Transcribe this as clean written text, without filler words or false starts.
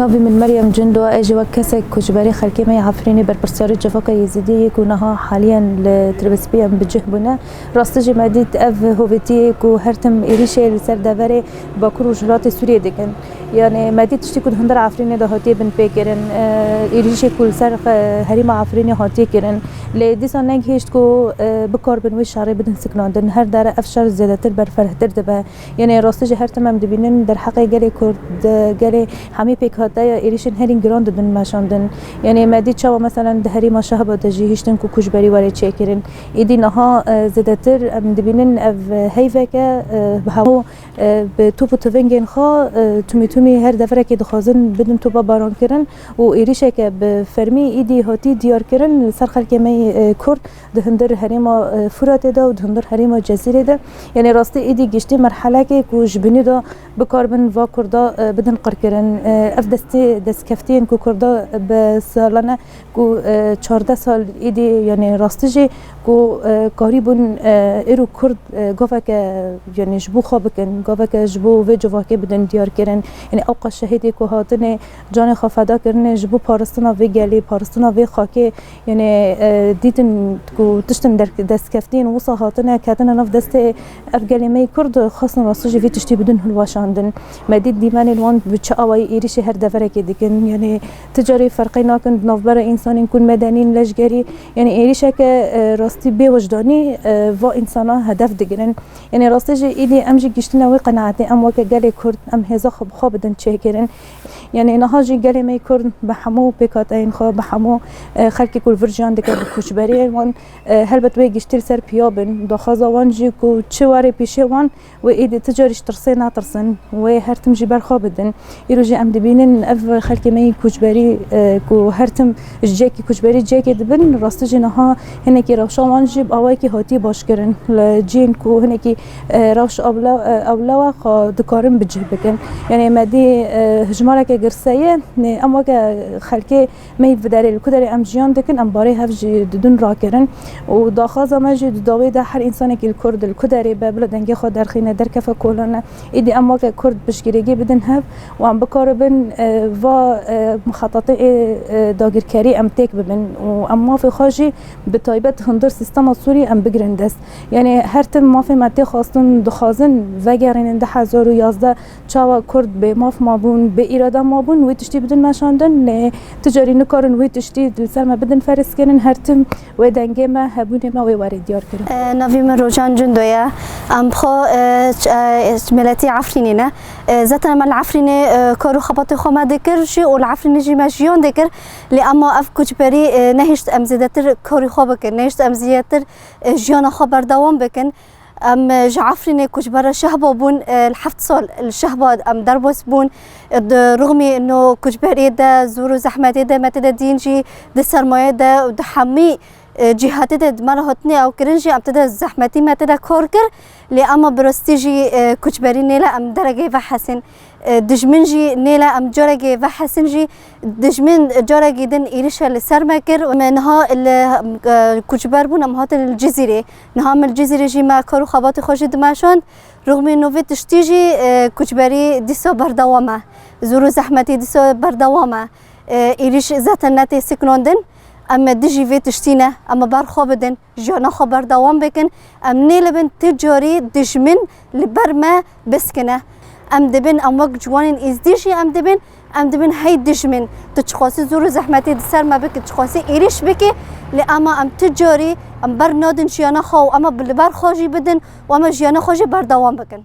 نافي من مريم جندو اجي وكسك كجباري خلكي ما يعفريني بربرسياري جفاكا يزيدي يكونها حاليا لتربسبيا بجهبنا راستجي ماديت اف هوفيتي كو هرتم إيريشي لسر دافاري باكور وجرات سوريا دكن يعني ماديت تشتي كود هندر عفريني ده هاتي بن بيكرن إيريشي كل سر هريما عفريني هاتي كرن لديسان نيج هيشت كو بكار بنوي شعري بدن سكناندن هر دار افشار زيادتر برفره دبا يعني راستجي هرتم ام دبينن در حقي جالي كورد جالي حمي بيك هاتايا إيريشن هرين جراند دن ماشاندن يعني مادي تشوا مثلا دهري ما شهبه دجي هشتن كو كوجبري وري تشيكرين إيدي نها زدتر ام دبينن اف هيفكا بهاو بتوبو تفنجن خا تومي هر دفره كي دخازن بدن توبا باران كرن و إيريشك بفرمي إيدي هاتي ديار كرن سر خلق مي كورد دهندر هريما فرات دا و دهندر هريما جزيره دا يعني راستي إيدي جشتي مرحله كي كوجبني دا بكاربن و كوردا بدن قركرن اف دست کفتین کو کرده به سالانه کو 14 سال ایدی یعنی راستجی کو کاری بون ایرو کرد گفت که یعنی جبو خواب کن گفت که جبو و جواکی بدن دیار کردن یعنی اوقات شهیدی کو هاتن جان خفادا کردن جبو پارستنا و گلی پارستنا و خاکی یعنی دیدن کو تشتن در دست کفتین و صاحتنا کاتن نف دست افغانی می کرد خاصن راستجی وی تشتی بدن هلواشاندن مدید دیمان الوان بچه آوای ایریش هر دفعه که دیگن يعني تجاري فرقي ناكن بنفبر إنسان يكون مدني لجري يعني إيش هكا راستي بوجداني و إنسانا هدف دقرن يعني راستي جي إيدي أمجي جشتنا وقناعتي أم وكا جالي كرد أم هذا خب بدن تشكرن يعني نهاجي جالي ما يكرد بحمو بكاتين خا بحمو خلقي كل فرجان دكا بكوشبري وان هل بتوي جشتل سر بيابن دخازا وانجي كو تشواري بيشوان وإيدي تجاري اشترسينا ترسن وهرتم جبر خابدن يروجي أم دبينن أف خلقي ما كوجبري كو هرتم جاكي كوجبري جاكي دبن راستجي نها هنكي روشا وانجيب اواكي هاتي باش كرن لجين كو هنكي روش اولا خا دكارن بجه بكن يعني مادي هجمارك قرسيه اما خلقي ما بداري الكدري ام جيان دكن ام باري هفجي ددن راكرن وداخازه ماجي داوي ده هر انسانك الكرد الكدري ببلدنجي خا درخينه دركفه كولنا ايدي اما كرد بشكيري بدن هف وام بكاربن و مخططات داگیرکاری ام تک ببین و اما في خاجی به تایبت هندر سیستم سوری ام بگرندست یعنی هر تم مافی متی خواستن دخازن وگرین ده 2011 چاوا کرد به ماف مابون به ایرادا مابون و تشتی بدن مشاندن نه تجاری نکارن و تشتی دلسر ما بدن فرس کنن هر تم و دنگه ما هبونه ما و وارد دیار کردن نوی من روزان جندویا ام خو ملتی عفرینه زتنا من العفرینه کارو خبط خو ما دکرشی و العفرینه جی ماشیون دکر لی اما اف کجبری نهشت ام زیادتر کاری خو بکن نهشت ام زیادتر جیان خبر دوام بکن ام جعفرینه کجبر شهبا بون الحفت سال الشهبا ام دربوس بون رغمی انه کجبری ده زور و زحمتی ده متد دینجی ده سرمایه ده و ده حمی جهات ده مرا هاتنی او کرنجی ام تده زحمتی متد کار کر لی اما برستیجی کجبری نیلا ام درجه و حسن دجمنجي نيلا ام جارجي وحسنجي دجمن جارجي دن إيريشا لسرمكر ومنها الكجبار بون ام هات الجزيرة نها من الجزيرة جي ما كارو خبات خوشي دماشان رغم انه في تشتيجي كجباري ديسو بردوامه زورو زحمتي ديسو بردوامه إيريش ذات الناتي سكنوندن اما دجي في تشتينه اما بار خوبدن جانا خبر دوام بكن ام نيلبن تجاري دجمن لبرما بسكنه ام دبن ام وقت جوانين ازديشي ام دبن هاي دجمن تشخاصي زور زحمتي دسر ما بك تشخاصي إيريش بكي لأما ام تجاري ام بر نادن جيانا خو اما بالبر خاجي بدن واما جيانا خاجي بر دوام بكن